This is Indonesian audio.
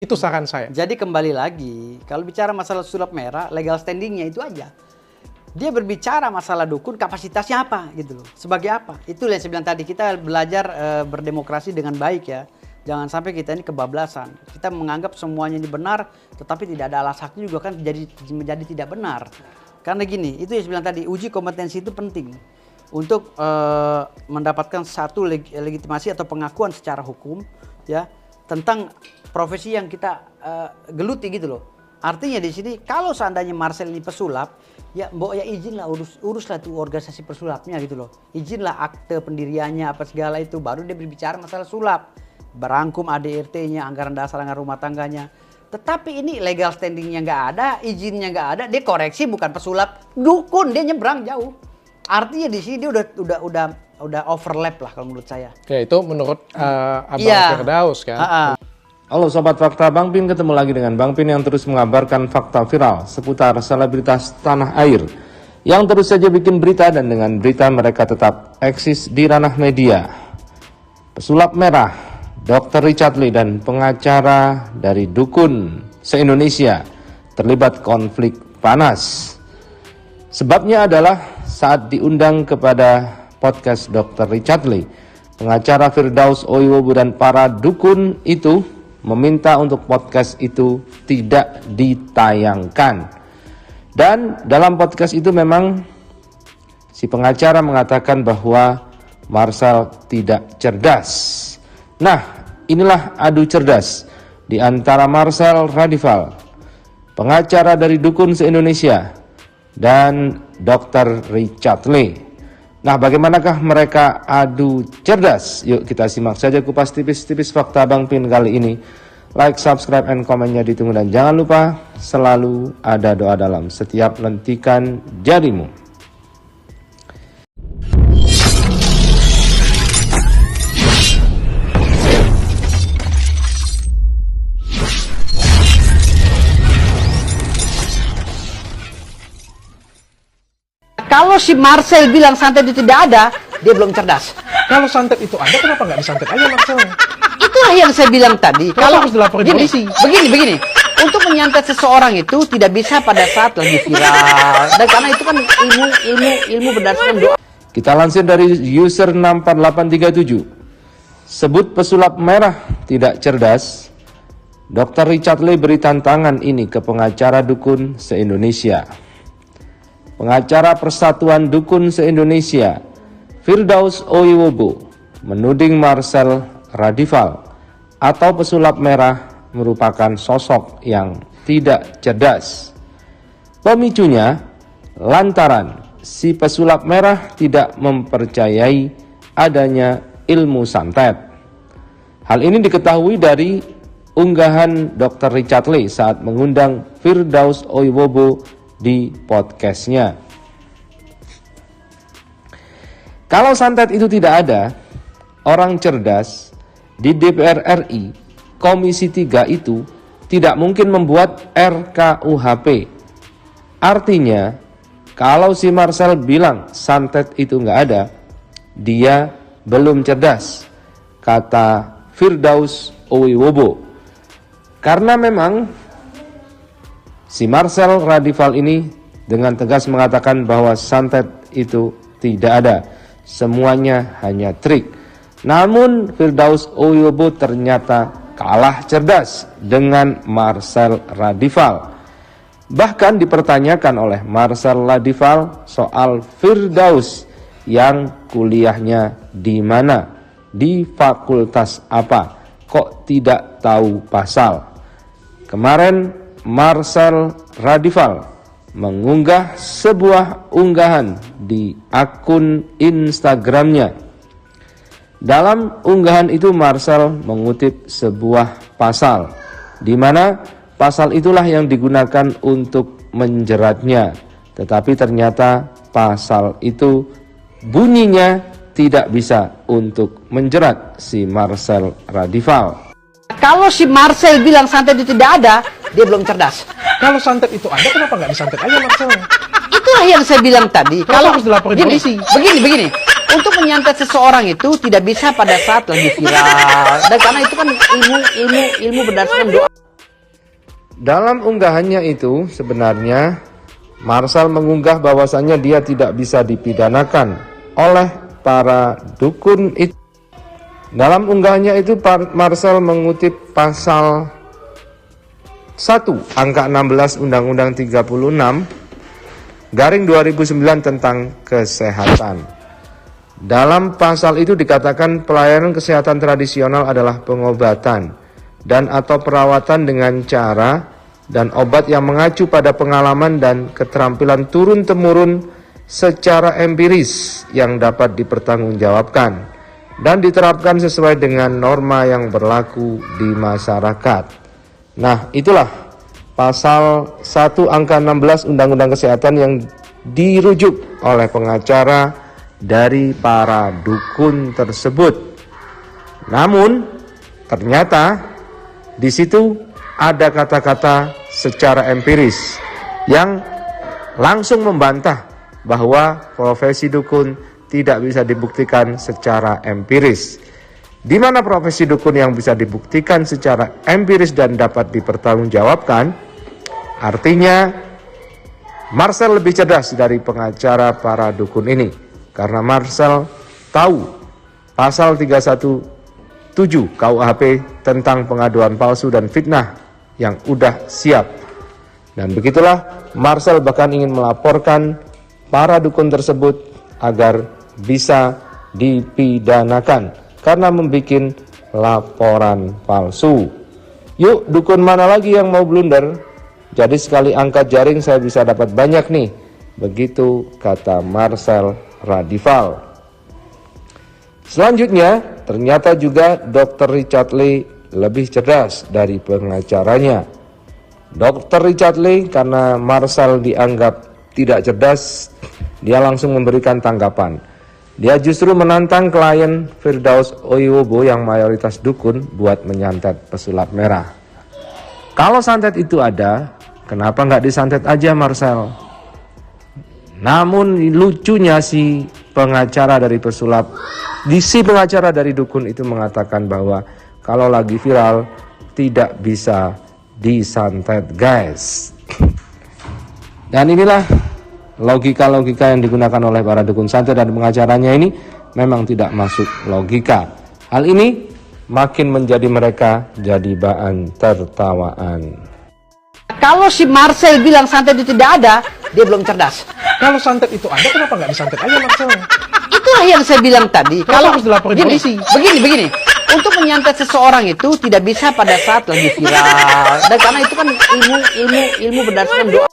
Itu saran saya. Jadi kembali lagi, kalau bicara masalah sulap merah, legal standingnya itu aja. Dia berbicara masalah dukun, kapasitasnya apa gitu loh. Sebagai apa? Itu yang saya bilang tadi, kita belajar berdemokrasi dengan baik ya. Jangan sampai kita ini kebablasan. Kita menganggap semuanya ini benar, tetapi tidak ada alasannya juga kan menjadi tidak benar. Karena gini, itu yang saya bilang tadi, uji kompetensi itu penting. Untuk mendapatkan satu legitimasi atau pengakuan secara hukum ya tentang profesi yang kita geluti gitu loh. Artinya di sini kalau seandainya Marcel ini pesulap, ya mbok ya izinlah uruslah tuh organisasi pesulapnya gitu loh. Izinlah akte pendiriannya apa segala itu, baru dia berbicara masalah sulap. Berangkum ADRT-nya, anggaran dasar anggaran rumah tangganya. Tetapi ini legal standingnya nggak ada, izinnya nggak ada, dia koreksi bukan pesulap, dukun, dia nyebrang jauh. Artinya di sini dia udah overlap lah kalau menurut saya. Ya itu menurut Abang Firdaus kan. Halo Sobat Fakta, Bang Pin ketemu lagi dengan Bang Pin yang terus mengabarkan fakta viral seputar selebritas tanah air yang terus saja bikin berita dan dengan berita mereka tetap eksis di ranah media. Pesulap merah Dr. Richard Lee dan pengacara dari dukun se-Indonesia terlibat konflik panas. Sebabnya adalah saat diundang kepada podcast Dr. Richard Lee, pengacara Firdaus Oiwobo dan para dukun itu meminta untuk podcast itu tidak ditayangkan. Dan dalam podcast itu memang si pengacara mengatakan bahwa Marcel tidak cerdas. Nah, inilah adu cerdas di antara Marcel Radival, pengacara dari dukun se-Indonesia, dan Dr. Richard Lee. Nah, bagaimanakah mereka adu cerdas? Yuk kita simak saja kupas tipis-tipis fakta Bang Pin kali ini. Like, subscribe, and komennya ditunggu. Dan jangan lupa selalu ada doa dalam setiap lentikan jarimu. Kalau si Marcel bilang santet itu tidak ada, dia belum cerdas. Kalau santet itu ada, kenapa nggak disantet aja Marcel? Itulah yang saya bilang tadi. Kalau harus dilaporin polisi. Begini. Untuk menyantet seseorang itu tidak bisa pada saat lagi viral. Dan karena itu kan ilmu berdasarkan doa. Kita lansir dari user 64837. Sebut pesulap merah tidak cerdas. Dr. Richard Lee beri tantangan ini ke pengacara dukun se-Indonesia. Pengacara Persatuan Dukun se-Indonesia, Firdaus Oiwobo, menuding Marcel Radival atau pesulap merah merupakan sosok yang tidak cerdas. Pemicunya lantaran si pesulap merah tidak mempercayai adanya ilmu santet. Hal ini diketahui dari unggahan Dr. Richard Lee saat mengundang Firdaus Oiwobo di podcastnya. Kalau santet itu tidak ada, orang cerdas di DPR RI Komisi 3 itu tidak mungkin membuat RKUHP. Artinya, kalau si Marcel bilang santet itu nggak ada, dia belum cerdas, kata Firdaus Oiwobo. Karena memang si Marcel Radival ini dengan tegas mengatakan bahwa santet itu tidak ada, semuanya hanya trik. Namun Firdaus Oiwobo ternyata kalah cerdas dengan Marcel Radival. Bahkan dipertanyakan oleh Marcel Radival soal Firdaus yang kuliahnya di mana, di fakultas apa, kok tidak tahu pasal. Kemarin Marcel Radival mengunggah sebuah unggahan di akun Instagramnya. Dalam unggahan itu Marcel mengutip sebuah pasal, di mana pasal itulah yang digunakan untuk menjeratnya. Tetapi ternyata pasal itu bunyinya tidak bisa untuk menjerat si Marcel Radival. Kalau si Marcel bilang santet itu tidak ada, dia belum cerdas. Kalau santet itu ada, kenapa nggak disantet aja Marcel? Itulah yang saya bilang tadi. Kalau harus dilaporin polisi. Begini. Untuk menyantet seseorang itu tidak bisa pada saat lagi viral. Dan karena itu kan ilmu berdasarkan doa. Dalam unggahannya itu sebenarnya Marcel mengunggah bahwasannya dia tidak bisa dipidanakan oleh para dukun itu. Dalam unggahannya itu Marcel mengutip pasal 1 angka 16 Undang-Undang 36 garing 2009 tentang kesehatan. Dalam pasal itu dikatakan pelayanan kesehatan tradisional adalah pengobatan dan atau perawatan dengan cara dan obat yang mengacu pada pengalaman dan keterampilan turun-temurun secara empiris yang dapat dipertanggungjawabkan dan diterapkan sesuai dengan norma yang berlaku di masyarakat. Nah, itulah pasal 1 angka 16 Undang-Undang Kesehatan yang dirujuk oleh pengacara dari para dukun tersebut. Namun, ternyata di situ ada kata-kata secara empiris yang langsung membantah bahwa profesi dukun tidak bisa dibuktikan secara empiris. Di mana profesi dukun yang bisa dibuktikan secara empiris dan dapat dipertanggungjawabkan? Artinya Marcel lebih cerdas dari pengacara para dukun ini, karena Marcel tahu pasal 317 KUHP tentang pengaduan palsu dan fitnah yang udah siap. Dan begitulah Marcel bahkan ingin melaporkan para dukun tersebut agar bisa dipidanakan karena membuat laporan palsu. Yuk, dukun mana lagi yang mau blunder? Jadi sekali angkat jaring saya bisa dapat banyak nih. Begitu kata Marcel Radival. Selanjutnya, ternyata juga Dr. Richard Lee lebih cerdas dari pengacaranya. Dr. Richard Lee, karena Marcel dianggap tidak cerdas, dia langsung memberikan tanggapan. Dia justru menantang klien Firdaus Oyobo yang mayoritas dukun buat menyantet pesulap merah. Kalau santet itu ada, kenapa nggak disantet aja Marcel? Namun lucunya si pengacara dari pesulap, pengacara dari dukun itu mengatakan bahwa kalau lagi viral tidak bisa disantet guys. Dan inilah logika-logika yang digunakan oleh para dukun santet dan pengacaranya ini memang tidak masuk logika. Hal ini makin menjadi mereka jadi bahan tertawaan. Kalau si Marcel bilang santet itu tidak ada, dia belum cerdas. Kalau santet itu ada, kenapa nggak disantet aja Marcel? Itulah yang saya bilang tadi. Kalau harus dilaporin polisi. Begini. Untuk menyantet seseorang itu tidak bisa pada saat lagi viral. Dan karena itu kan ilmu berdasarkan doa.